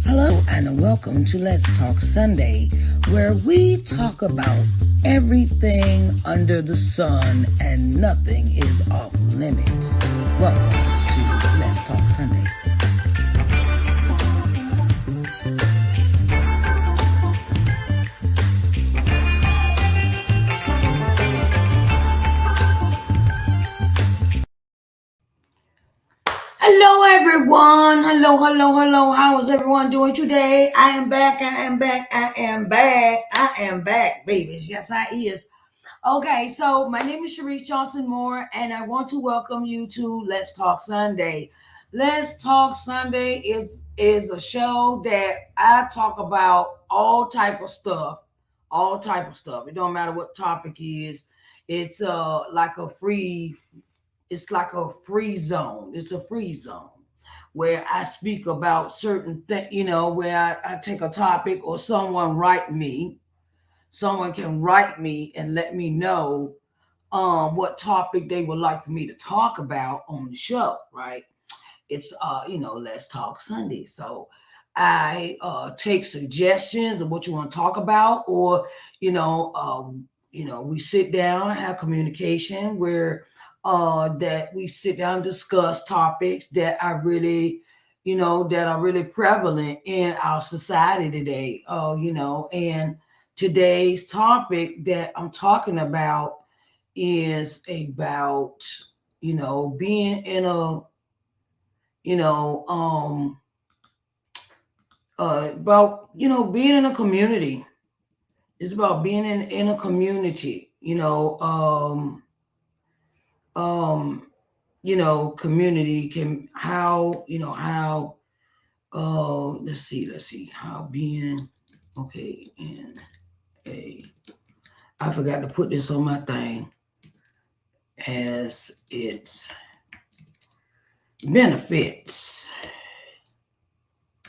Hello and welcome to Let's Talk Sunday, where we talk about everything under the sun and nothing is off limits. Welcome to Let's Talk Sunday. Hello everyone. Hello. How is everyone doing today? I am back, babies. Yes, I is. Okay, so my name is Sharice Johnson Moore, and I want to welcome you to Let's Talk Sunday. Let's Talk Sunday is a show that I talk about all type of stuff. It don't matter what topic is. It's like a free it's like a free zone. It's a free zone where I speak about certain things, where I take a topic or someone can write me and let me know what topic they would like for me to talk about on the show, right? It's Let's Talk Sunday. So I take suggestions of what you want to talk about, or we sit down and have communication where that we sit down and discuss topics that are really prevalent in our society today. And today's topic that I'm talking about is about being in a about being in a community. It's about being in a community, community can how let's see how being okay in a I forgot to put this on my thing as its benefits.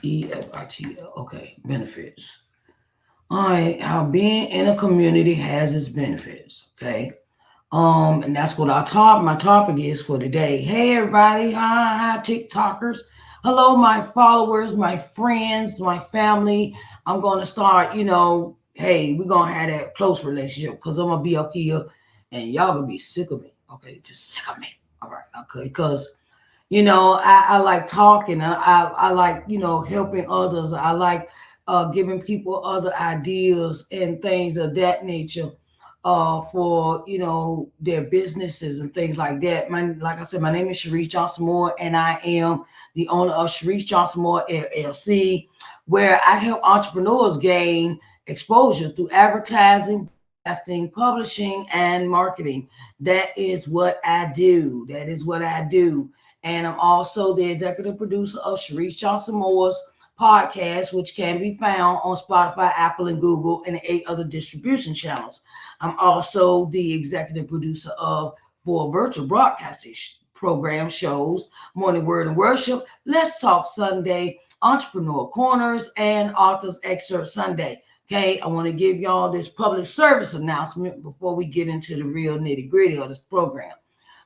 EFITL. Okay, benefits. All right, how being in a community has its benefits. Okay. And that's what my topic is for today. Hey everybody, hi TikTokers. Hello, my followers, my friends, my family. I'm gonna start, hey, we're gonna have that close relationship because I'm gonna be up here and y'all gonna be sick of me. Okay, just sick of me. All right, okay, because I like talking. I like helping others. I like giving people other ideas and things of that nature for their businesses and things like that. Like I said, my name is Sharice Johnson Moore, and I am the owner of Sharice Johnson Moore LLC, where I help entrepreneurs gain exposure through advertising, publishing, and marketing. That is what I do. And I'm also the executive producer of Sharice Johnson Moore's podcast, which can be found on Spotify, Apple, and Google, and 8 other distribution channels. I'm also the executive producer of 4 virtual broadcasting program shows: Morning Word and Worship, Let's Talk Sunday, Entrepreneur Corners, and Authors Excerpt Sunday. Okay, I want to give y'all this public service announcement before we get into the real nitty-gritty of this program.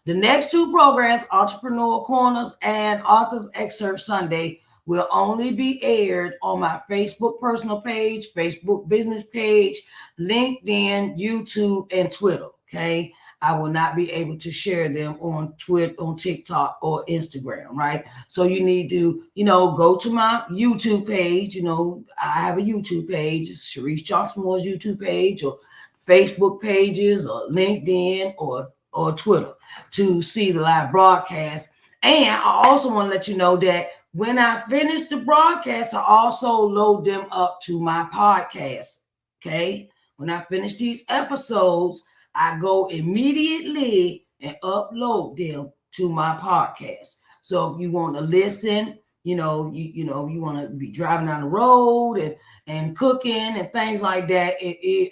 The next 2 programs, Entrepreneur Corners and Authors Excerpt Sunday, will only be aired on my Facebook personal page, Facebook business page, LinkedIn, YouTube, and Twitter. Okay. I will not be able to share them on Twitter, on TikTok, or Instagram, right? So you need to, go to my YouTube page. I have a YouTube page, it's Sharice Johnson Moore's YouTube page, or Facebook pages, or LinkedIn, or Twitter to see the live broadcast. And I also want to let you know that when I finish the broadcast, I also load them up to my podcast. Okay. When I finish these episodes, I go immediately and upload them to my podcast. So if you want to listen, you want to be driving down the road and cooking and things like that,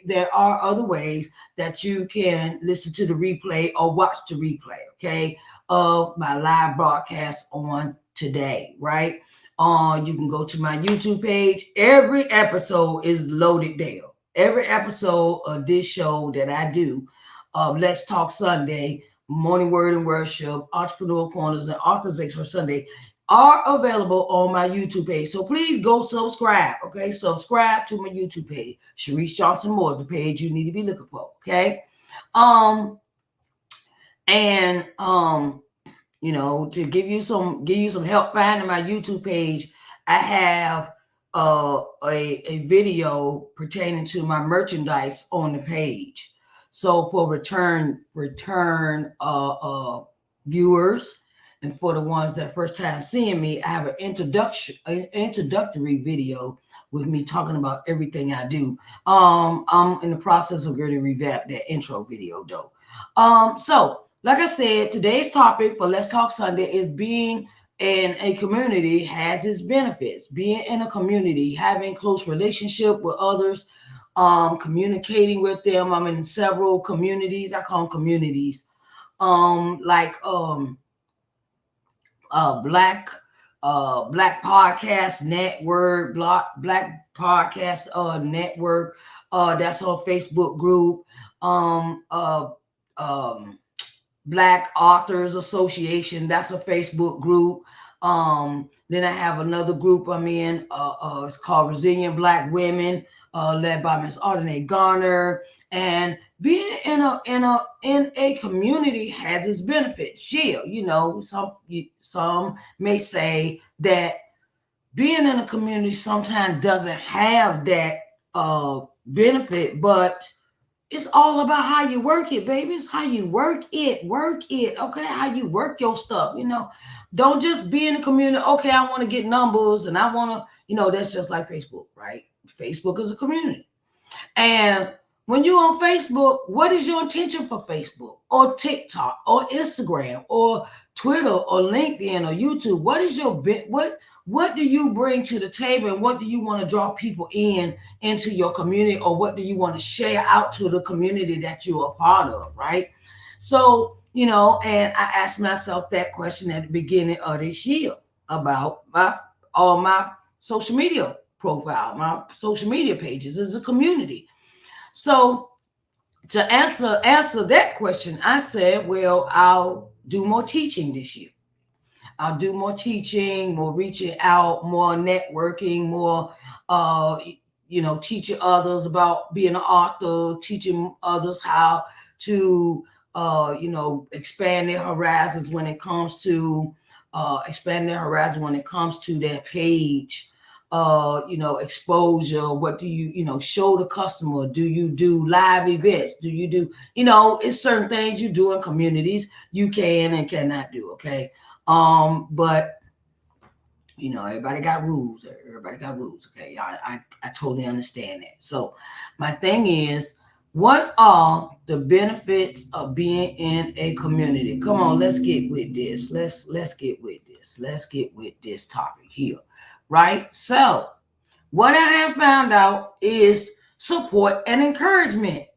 there are other ways that you can listen to the replay or watch the replay, okay, of my live broadcast on today, right? You can go to my YouTube page. Every episode is loaded there. Every episode of this show that I do, Let's Talk Sunday, Morning Word and Worship, Entrepreneur Corners, and Authors Excerpt Sunday, are available on my YouTube page. So please go subscribe, okay? Subscribe to my YouTube page. Sharice Johnson Moore is the page you need to be looking for, okay? And you know, to give you some help finding my YouTube page, I have a video pertaining to my merchandise on the page. So for return viewers, and for the ones that first time seeing me, I have an introductory video with me talking about everything I do. I'm in the process of going to revamp that intro video though. So like I said, today's topic for Let's Talk Sunday is being in a community has its benefits. Being in a community, having close relationship with others, communicating with them. I'm in several communities. I call them communities. Black Podcast Network, Black Podcast Network. That's our Facebook group. Black Authors Association, that's a Facebook group. Then I have another group I'm in. It's called Resilient Black Women, led by Miss Ardenae Garner. And being in a community has its benefits. Yeah, you know, some may say that being in a community sometimes doesn't have that benefit, but it's all about how you work it, baby. It's how you work it, okay? How you work your stuff, you know. Don't just be in the community, okay, I want to get numbers and I want to, you know, that's just like Facebook, right? Facebook is a community. And when you're on Facebook, what is your intention for Facebook or TikTok or Instagram or Twitter or LinkedIn or YouTube? What is your what do you bring to the table, and what do you want to draw people into your community, or what do you want to share out to the community that you're a part of, right? So, you know, and I asked myself that question at the beginning of this year about all my social media profile, my social media pages as a community. So to answer that question, I said, well, I'll do more teaching this year. I'll do more teaching, more reaching out, more networking, more, you know, teaching others about being an author, teaching others how to, you know, expand their horizons when it comes to their page. You know, exposure. What do you know, show the customer? Do you do live events? Do you do, you know, it's certain things you do in communities you can and cannot do, okay? But you know, everybody got rules. Okay, I totally understand that. So my thing is, what are the benefits of being in a community? Come on, let's get with this. Let's get with this. Let's get with this topic here. Right? So what I have found out is support and encouragement.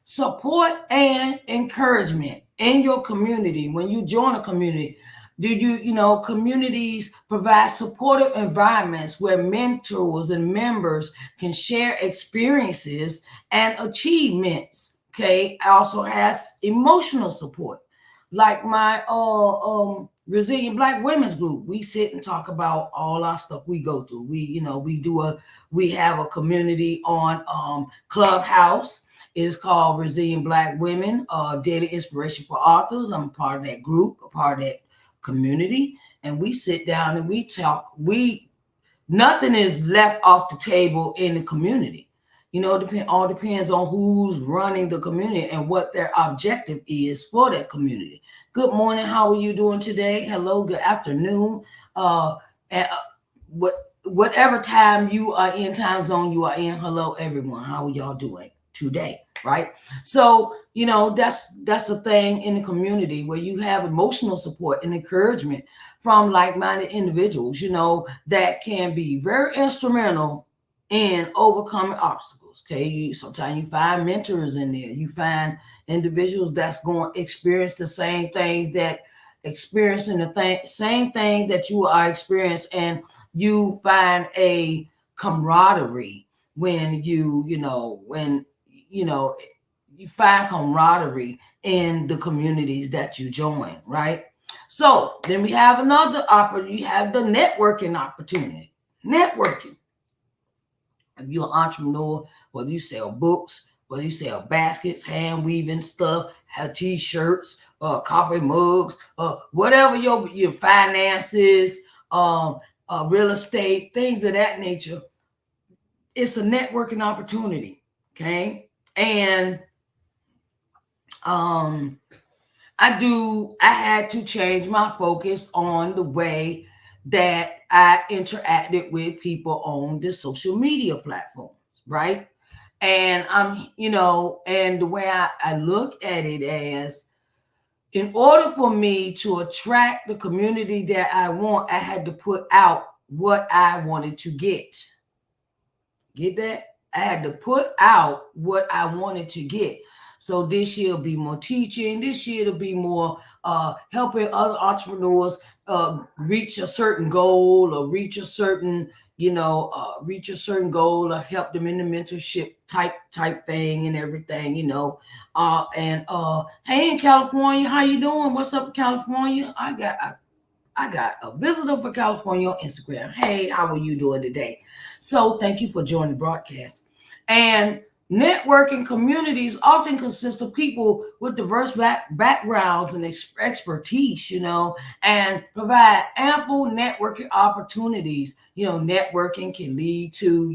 Support and encouragement in your community. When you join a community, you know, communities provide supportive environments where mentors and members can share experiences and achievements. Okay, also has emotional support, like my Resilient Black Women's Group. We sit and talk about all our stuff we go through. We have a community on Clubhouse. It is called Resilient Black Women, Daily Inspiration for Authors. I'm a part of that group, a part of that community, and we sit down and we talk. Nothing is left off the table in the community. You know, all depends on who's running the community and what their objective is for that community. Good morning. How are you doing today? Hello. Good afternoon. Whatever time you are in, time zone you are in. Hello, everyone. How are y'all doing today? Right. So, you know, that's a thing in the community where you have emotional support and encouragement from like-minded individuals, you know, that can be very instrumental in overcoming obstacles. Okay. Sometimes you find mentors in there. You find individuals that's going to experience the same things that same things that you are experiencing, and you find a camaraderie when you find camaraderie in the communities that you join, right? So then we have another opportunity. You have the networking opportunity. Networking. If you're an entrepreneur, whether you sell books, whether you sell baskets, hand weaving stuff, have t-shirts, coffee mugs, whatever your finances, real estate, things of that nature, it's a networking opportunity. Okay. And I had to change my focus on the way that I interacted with people on the social media platforms, right? And and the way I look at it as, in order for me to attract the community that I want, I had to put out what I wanted to get. Get that? I had to put out what I wanted to get. So this year will be more teaching. This year it'll be more helping other entrepreneurs reach a certain goal, or reach a certain, goal, or help them in the mentorship type thing and everything, hey, in California, how you doing? What's up, California? I got a visitor for California on Instagram. Hey, how are you doing today? So thank you for joining the broadcast. And networking communities often consist of people with diverse backgrounds and expertise, and provide ample networking opportunities. Networking can lead to,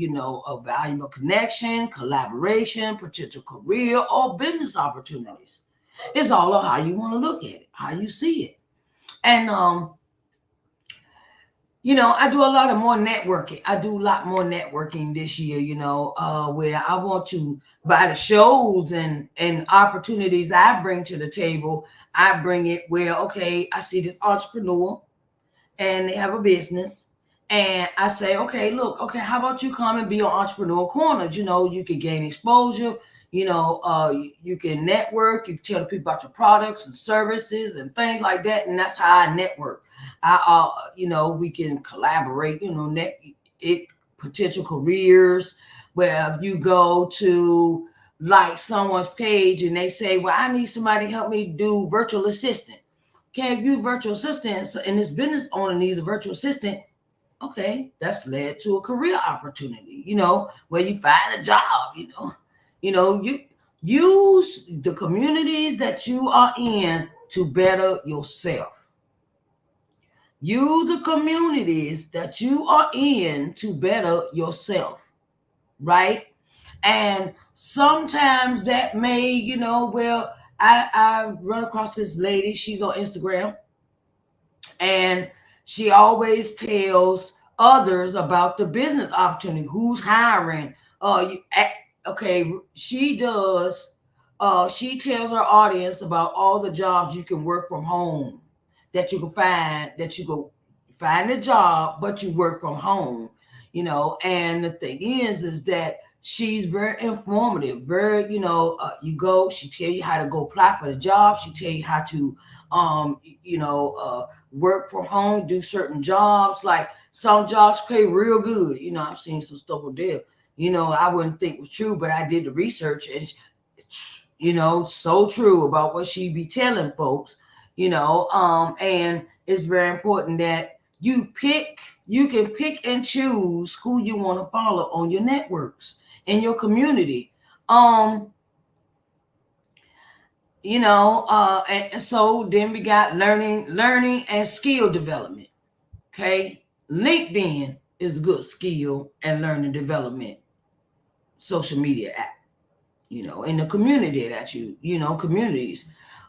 a valuable connection, collaboration, potential career, or business opportunities. It's all on how you want to look at it, how you see it. And I do a lot of more networking. I do a lot more networking this year, where I want to, by the shows and opportunities I bring to the table, I bring it where, okay, I see this entrepreneur and they have a business. And I say, okay, look, okay, how about you come and be on Entrepreneur Corners? You can gain exposure. You can network. You can tell the people about your products and services and things like that. And that's how I network. We can collaborate, potential careers, where if you go to like someone's page and they say, well, I need somebody to help me do virtual assistant. Okay, if you virtual assistant and this business owner needs a virtual assistant, okay, that's led to a career opportunity, where you find a job, you use the communities that you are in to better yourself. Use the communities that you are in to better yourself, right? And sometimes that may, I run across this lady, she's on Instagram, and she always tells others about the business opportunity, who's hiring. Okay, she does. She tells her audience about all the jobs you can work from home, that you can find, that you go find a job, but you work from home. And the thing is that she's very informative. Very, she tell you how to go apply for the job. She tell you how to, work from home, do certain jobs. Like some jobs pay real good. I've seen some stuff with there. I wouldn't think was true, but I did the research, and so true about what she be telling folks. And it's very important that you can pick and choose who you want to follow on your networks in your community. And so then we got learning and skill development. Okay. LinkedIn is good skill and learning development social media app, in the community that communities.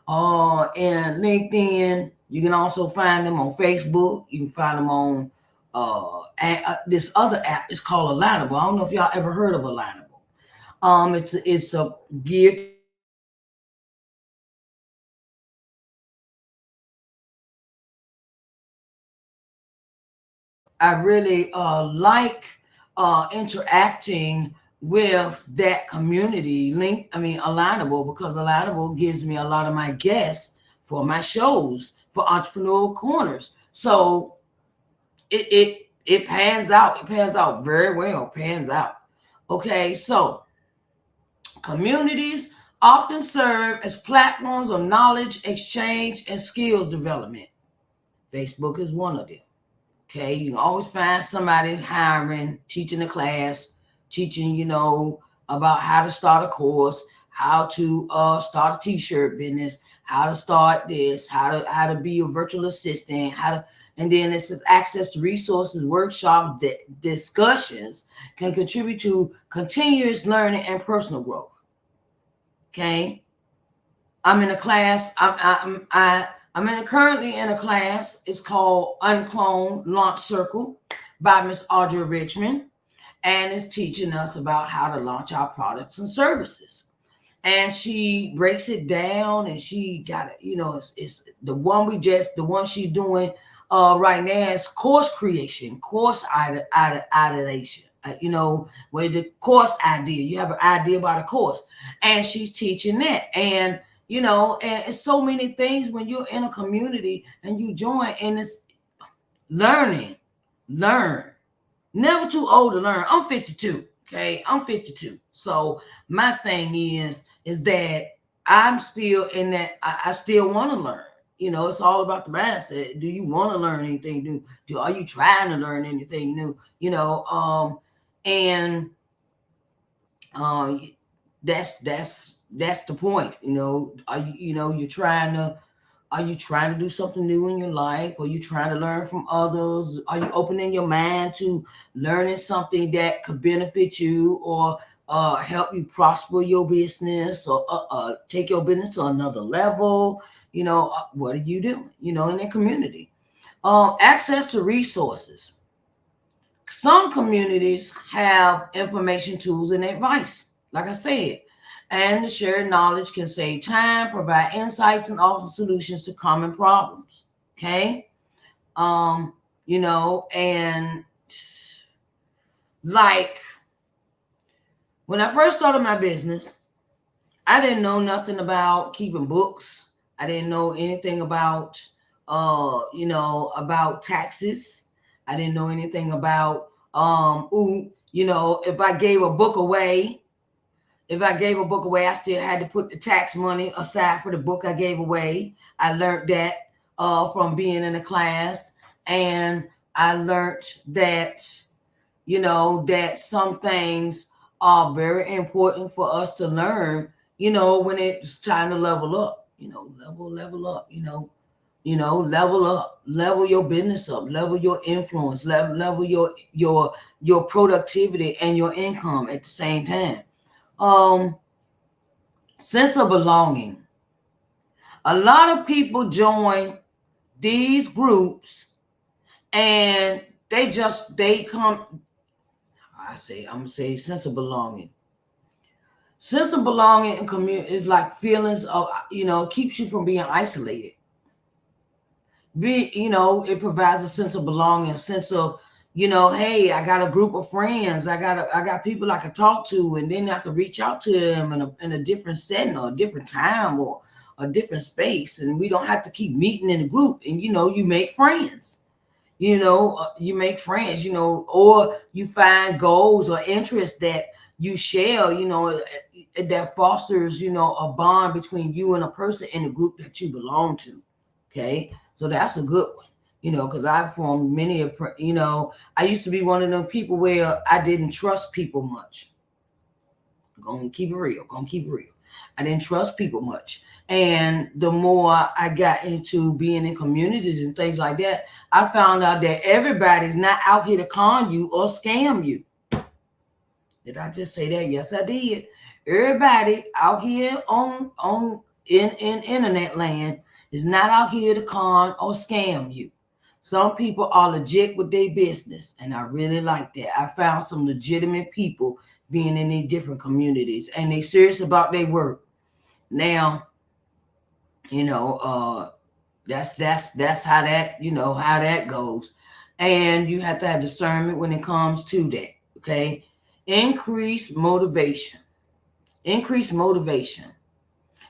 And LinkedIn, you can also find them on Facebook. You can find them on this other app. It's called Alignable. I don't know if y'all ever heard of Alignable. It's a geared I really like interacting with that community Alignable, because Alignable gives me a lot of my guests for my shows for Entrepreneur Corners. So it pans out. It pans out very well. Pans out. Okay, so communities often serve as platforms of knowledge exchange and skills development. Facebook is one of them. Okay, you can always find somebody hiring, teaching a class, teaching, about how to start a course, how to start a t-shirt business, how to start this, how to be a virtual assistant, and then it says access to resources, workshops, discussions can contribute to continuous learning and personal growth. Okay, I'm in a class. Currently in a class. It's called Unclone Launch Circle by Miss Audra Richmond, and it's teaching us about how to launch our products and services. And she breaks it down, and she got it. It's the one she's doing right now is course creation, course ideation. Where the course idea, you have an idea about a course, and she's teaching that. And and it's so many things when you're in a community and you join, and it's learn. Never too old to learn. I'm 52. Okay, I'm 52. So my thing is that I'm still in that. I still want to learn. It's all about the mindset. Do you want to learn anything new? Are you trying to learn anything new? And that's the point. Are you trying to do something new in your life? Are you trying to learn from others? Are you opening your mind to learning something that could benefit you, or help you prosper your business, or take your business to another level? What are you doing, in the community? Access to resources. Some communities have information, tools, and advice, like I said. And the shared knowledge can save time, provide insights, and offer solutions to common problems. Okay. And like when I first started my business, I didn't know nothing about keeping books. I didn't know anything about about taxes. I didn't know anything about if I gave a book away. I still had to put the tax money aside for the book I gave away. I learned that from being in a class, and I learned that that some things are very important for us to learn. When it's time to level up. Level up. Level up, level your business up, level your influence, level your productivity and your income at the same time. Sense of belonging. A lot of people join these groups, and I'm gonna say sense of belonging. Sense of belonging in community is like feelings of, keeps you from being isolated. It provides a sense of belonging, a sense of, hey, I got a group of friends. I got people I can talk to, and then I can reach out to them in a different setting, or a different time, or a different space. And we don't have to keep meeting in a group. And, you make friends. You make friends, or you find goals or interests that you share, that fosters, a bond between you and a person in the group that you belong to. Okay. So that's a good one, because I've formed many of, I used to be one of those people where I didn't trust people much. Gonna keep it real. I didn't trust people much. And the more I got into being in communities and things like that, I found out that everybody's not out here to con you or scam you. Did I just say that? Yes, I did. Everybody out here in internet land is not out here to con or scam you. Some people are legit with their business, and I really like that. I found some legitimate people being in these different communities, and they serious about their work. Now, that's how that goes. And you have to have discernment when it comes to that. Okay. Increase motivation.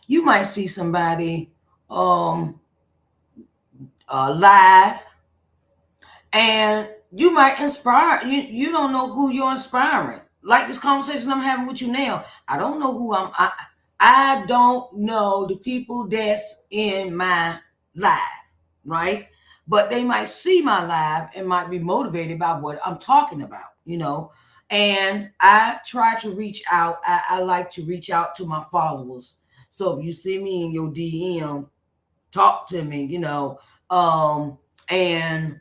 You might see somebody live, and you might inspire. You don't know who you're inspiring. Like this conversation I'm having with you now. I don't know who I don't know the people that's in my live, right? but they might see my live and might be motivated by what I'm talking about, And I try to reach out. I like to reach out to my followers. So if you see me in your DM, talk to me, and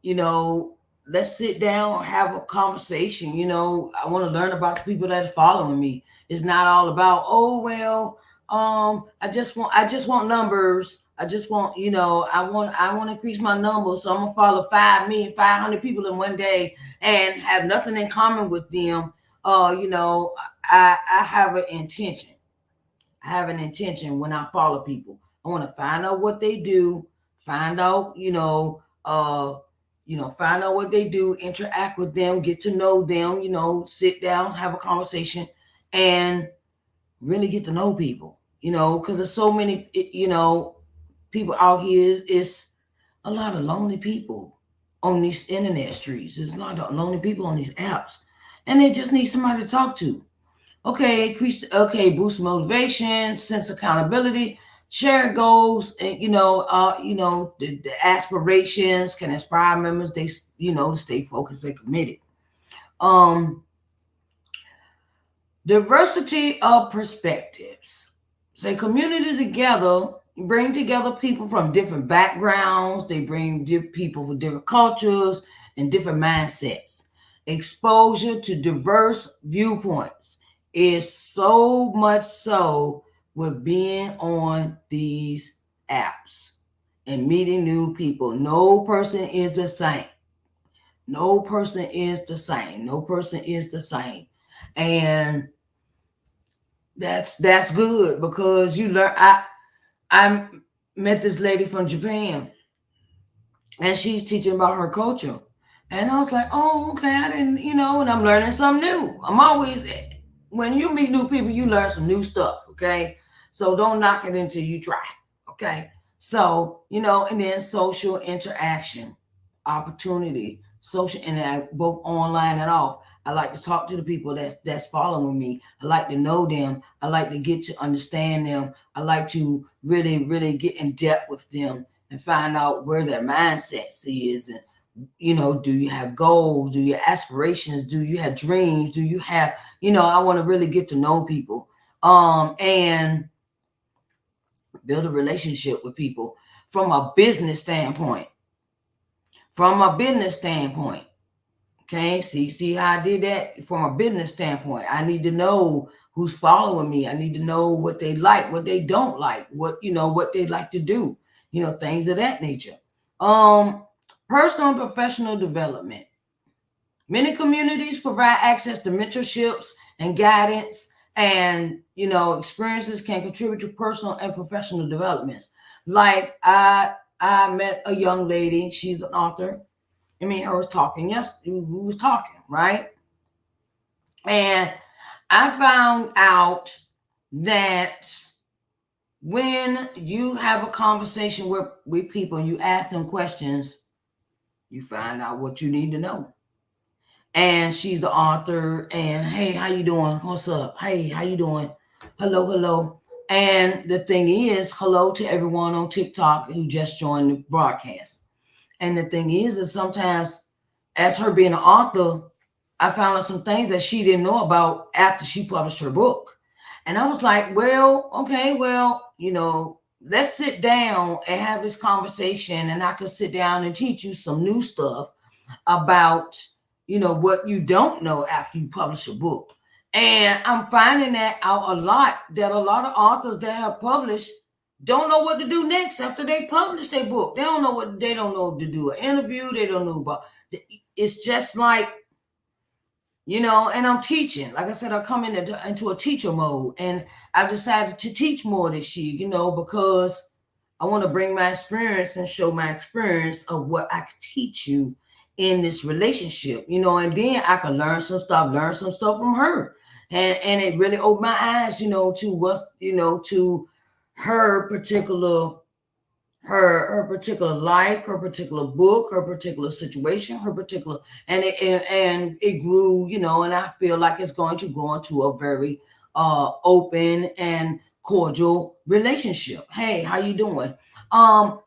you know, let's sit down, have a conversation. I want to learn about the people that are following me. It's not all about, oh well, I just want numbers. I just want, I want to increase my numbers. So I'm gonna follow 5,500,000 people in one day and have nothing in common with them. I have an intention. I have an intention when I follow people. I want to find out what they do, find out, find out what they do, interact with them, get to know them, sit down, have a conversation, and really get to know people, because there's so many, people out here. It's a lot of lonely people on these internet streets. There's a lot of lonely people on these apps, and they just need somebody to talk to. Okay, boost motivation, sense accountability, share goals, and the aspirations can inspire members. They to stay focused and committed. Um, Diversity of perspectives. Say communities together bring together people from different backgrounds. They bring people with different cultures and different mindsets. Exposure to diverse viewpoints is so much so with being on these apps and meeting new people. No person is the same. No person is the same. No person is the same. And that's good because you learn. I met this lady from Japan, and she's teaching about her culture, and I was like, oh, okay, I didn't, and I'm learning something new. I'm always, when you meet new people, you learn some new stuff. Okay, so don't knock it until you try. Okay, so and then social interaction, opportunity, social interact both online and off. I like to talk to the people that's following me. I like to know them. I like to get to understand them. I like to really, really get in depth with them and find out where their mindset is. And do you have goals? Do you have aspirations? Do you have dreams? Do you have, I want to really get to know people. And build a relationship with people from a business standpoint. From a business standpoint. Okay, see how I did that from a business standpoint. I need to know who's following me. I need to know what they like, what they don't like, what they like to do, things of that nature. Personal and professional development. Many communities provide access to mentorships and guidance, and experiences can contribute to personal and professional developments. Like I met a young lady, she's an author. I was talking. Yes, we was talking, right? And I found out that when you have a conversation with people and you ask them questions, you find out what you need to know. And she's the author. And hey, how you doing? What's up? Hey, how you doing? Hello, hello. And the thing is, hello to everyone on TikTok who just joined the broadcast. And the thing is sometimes, as her being an author, I found out some things that she didn't know about after she published her book. And I was like, well, okay, well, let's sit down and have this conversation, and I could sit down and teach you some new stuff about, what you don't know after you publish a book. And I'm finding that out a lot, that a lot of authors that have published don't know what to do next after they publish their book. They don't know to do an interview. They don't know about, it's just like, and I'm teaching. Like I said, I come into a teacher mode, and I've decided to teach more this year, because I want to bring my experience and show my experience of what I can teach you in this relationship, and then I can learn some stuff from her. And it really opened my eyes, to what's, to her particular life, her particular book, her particular situation, her particular, and it grew, and I feel like it's going to grow into a very open and cordial relationship. Hey, how you doing?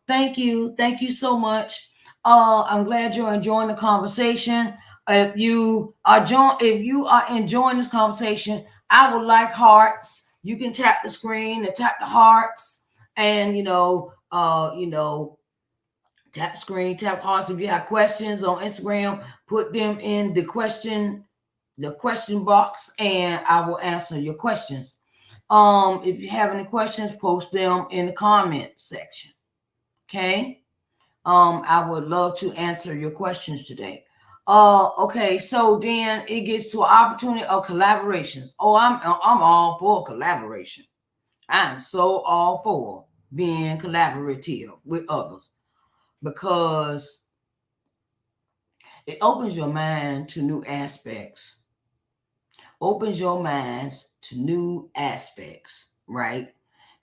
Thank you so much. I'm glad you're enjoying the conversation. If you are enjoying this conversation, I would like hearts. You can tap the screen and tap the hearts, and tap the screen, tap hearts. If you have questions on Instagram, put them in the question box, and I will answer your questions. If you have any questions, post them in the comment section. Okay. I would love to answer your questions today. Okay, so then it gets to an opportunity of collaborations. Oh, I'm all for collaboration. I'm so all for being collaborative with others because it opens your mind to new aspects, opens your minds to new aspects, right?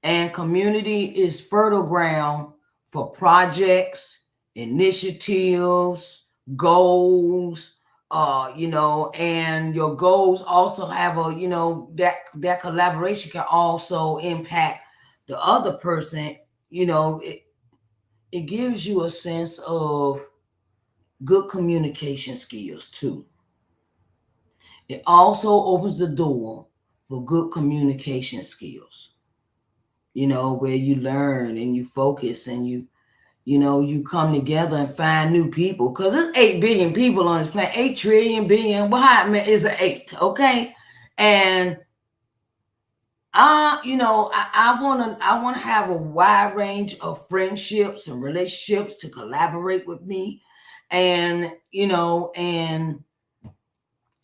And community is fertile ground for projects, initiatives, goals, and your goals also have that collaboration can also impact the other person. It gives you a sense of good communication skills too. It also opens the door for good communication skills, where you learn and you focus and you come together and find new people. Because there's 8 billion people on this planet, 8 trillion billion. Well, is an 8, okay? And I want to have a wide range of friendships and relationships to collaborate with me. And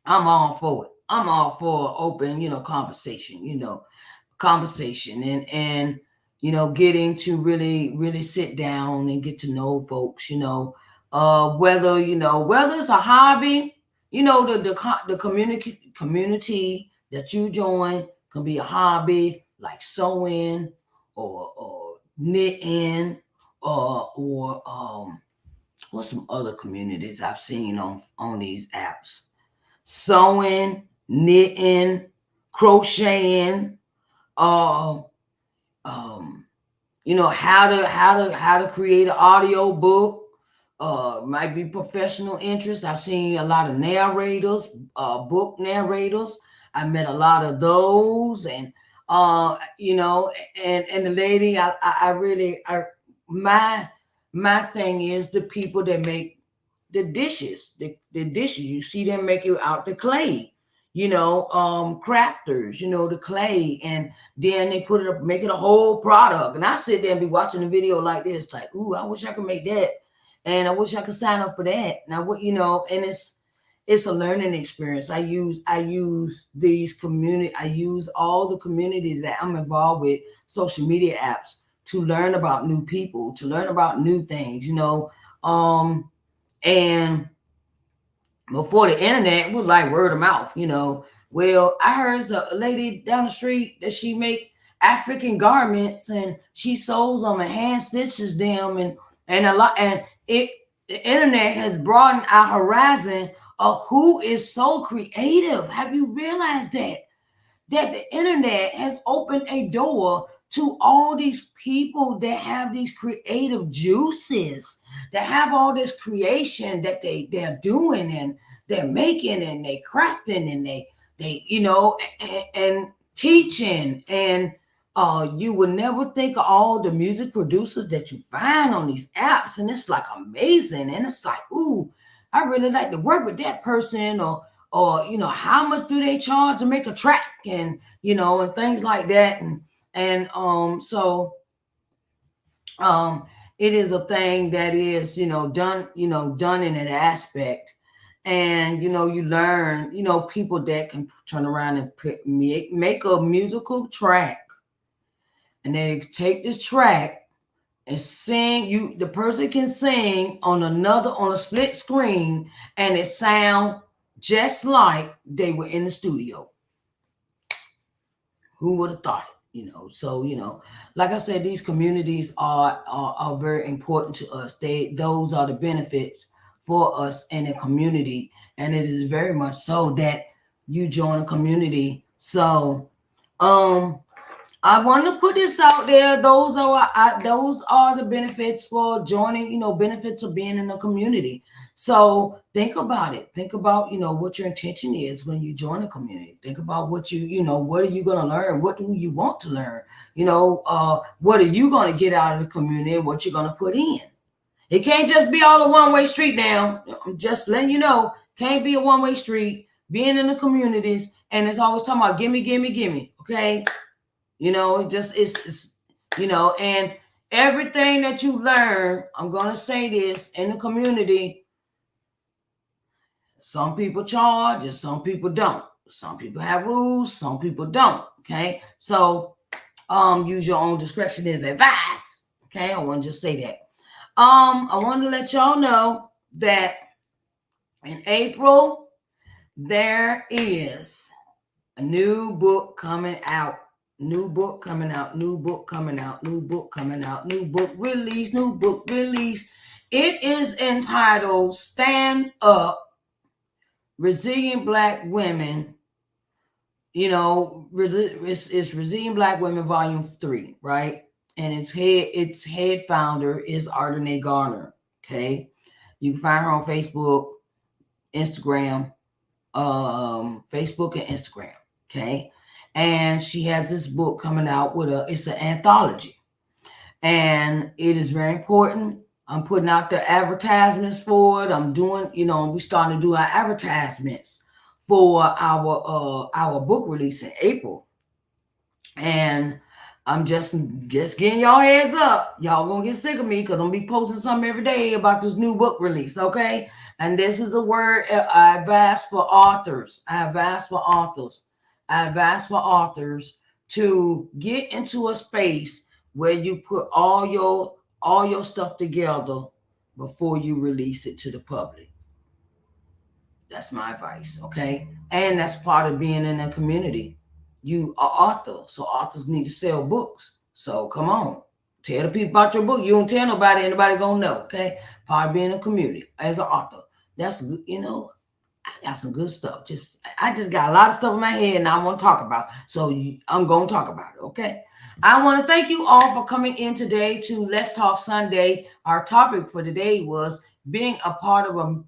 I'm all for it. I'm all for open, conversation and getting to really sit down and get to know folks. Whether it's a hobby, the community that you join can be a hobby like sewing or knitting or what's some other communities I've seen on these apps. Sewing, knitting, crocheting, uh, um, how to create an audio book. Might be professional interest. I've seen a lot of narrators, book narrators. I met a lot of those, and and the lady, I really, my thing is the people that make the dishes. You see them make it out the clay, crafters, the clay, and then they put it up, make it a whole product. And I sit there and be watching a video like this, like, ooh, I wish I could make that, and I wish I could sign up for that. Now, and it's a learning experience. I use these community. I use all the communities that I'm involved with, social media apps, to learn about new people, to learn about new things. And before the internet, it was like word of mouth. Well, I heard a lady down the street that she make African garments and she sews them and hand stitches them and a lot, and the internet has broadened our horizon of who is so creative. Have you realized that the internet has opened a door to all these people that have these creative juices, that have all this creation that they're doing and they're making and they crafting and they and teaching, and you would never think of all the music producers that you find on these apps, and it's like amazing, and it's like, ooh, I really like to work with that person, or how much do they charge to make a track, and and things like that, and it is a thing that is done in an aspect, and you learn people that can turn around and make a musical track, and they take this track and sing. The person can sing on a split screen, and it sound just like they were in the studio. Who would have thought it? So like I said, these communities are very important to us. Those are the benefits for us in a community, and it is very much so that you join a community. So I want to put this out there. Those are the benefits for joining. Benefits of being in a community. So think about it. Think about what your intention is when you join a community. Think about what are you going to learn? What do you want to learn? What are you going to get out of the community? And what you're going to put in. It can't just be all a one-way street now. I'm just letting you know, can't be a one-way street. Being in the communities, and it's always talking about gimme, gimme, gimme. Okay, and everything that you learn, I'm gonna say this in the community. Some people charge, and some people don't. Some people have rules, some people don't. Okay, so use your own discretion as advice. Okay, I want to just say that. I want to let y'all know that in April there is a new book coming out. New book coming out. New book coming out. New book coming out. New book release. New book release. It is entitled "Stand Up: Resilient Black Women." It's Resilient Black Women Volume 3, right? And its head founder is Ardenae Garner. Okay, you can find her on Facebook, Instagram, Facebook and Instagram. Okay, and she has this book coming out it's an anthology, and it is very important. I'm putting out the advertisements for it. I'm doing, we starting to do our advertisements for our book release in April. And I'm just getting y'all heads up. Y'all gonna get sick of me because I'm gonna be posting something every day about this new book release, okay? And this is a word I have asked for authors. I have asked for authors to get into a space where you put all your stuff together before you release it to the public. That's my advice, okay? And that's part of being in a community. You are author, so authors need to sell books. So come on, tell the people about your book. You don't tell nobody, anybody gonna know, okay? Part of being in a community as an author. That's good, I got some good stuff. I just got a lot of stuff in my head and I want to talk about. So I'm gonna talk about it, okay? I want to thank you all for coming in today to Let's Talk Sunday. Our topic for today was being a part of a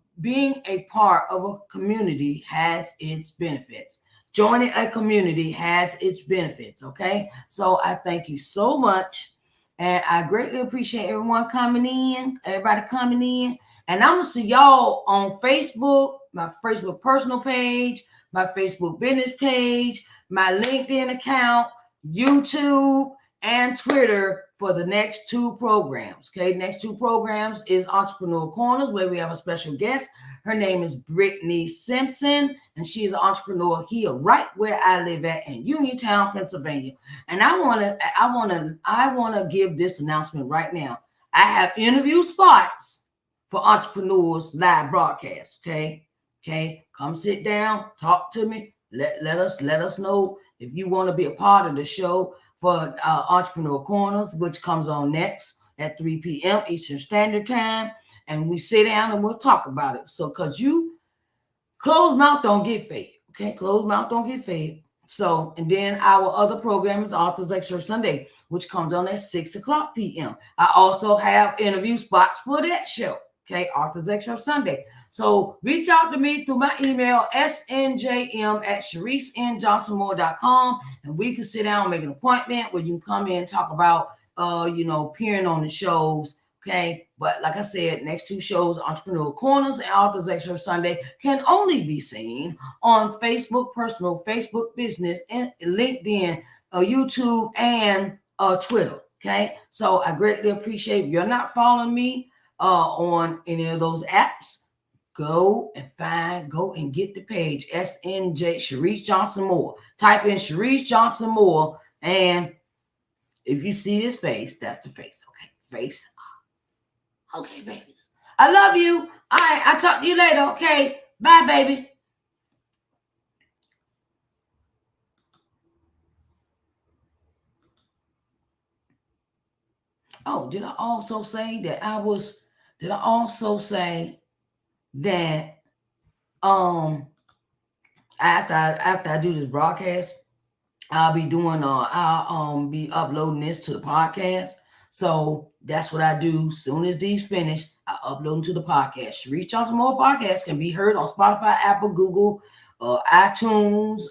community has its benefits. Joining a community has its benefits. Okay. So I thank you so much. And I greatly appreciate everybody coming in. And I'm going to see y'all on Facebook, my Facebook personal page, my Facebook business page, my LinkedIn account, YouTube, and Twitter for the next two programs. Okay, next two programs is Entrepreneur Corners, where we have a special guest. Her name is Brittany Simpson, and she is an entrepreneur here, right where I live at in Uniontown, Pennsylvania. And I wanna give this announcement right now. I have interview spots for entrepreneurs live broadcast. Okay, come sit down, talk to me. Let us know if you want to be a part of the show for Entrepreneur Corners, which comes on next at 3 p.m. Eastern Standard Time. And we sit down and we'll talk about it. So, because closed mouth don't get fed. Okay, closed mouth don't get fed. So, and then our other program is Authors Extra Sunday, which comes on at 6 o'clock p.m. I also have interview spots for that show. Okay, Authors Extra Sunday. So reach out to me through my email, snjm@ShariceNJohnsonMoore.com, and we can sit down and make an appointment where you can come in and talk about, appearing on the shows. Okay, but like I said, next two shows, Entrepreneur Corners and Authors Extra Sunday, can only be seen on Facebook, personal, Facebook business, and LinkedIn, YouTube, and Twitter. Okay, so I greatly appreciate if you're not following me on any of those apps. Go and get the page, SNJ Sharice Johnson Moore. Type in Sharice Johnson Moore, and if you see this face, that's the face. Okay, face. Okay, babies. I love you. All right, I'll talk to you later. Okay, bye, baby. Oh, did I also say that after I do this broadcast, I'll be uploading this to the podcast. So that's what I do. Soon as these finish, I upload them to the podcast. Sharice Johnson Moore podcast can be heard on Spotify, Apple, Google, iTunes,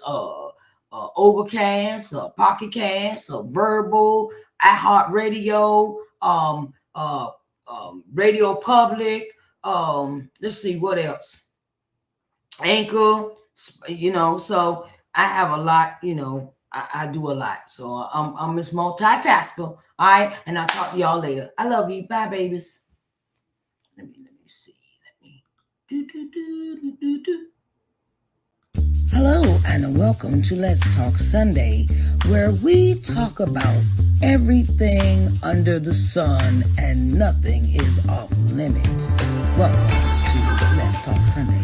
Overcast, Pocket Cast, Verbal, iHeartRadio, Radio Public. Let's see what else. Anchor, so I have a lot, I do a lot. So I'm Miss Multitasker. All right, and I'll talk to y'all later. I love you. Bye, babies. Let me see. Do. Hello and welcome to Let's Talk Sunday, where we talk about everything under the sun and nothing is off limits. Welcome to Let's Talk Sunday.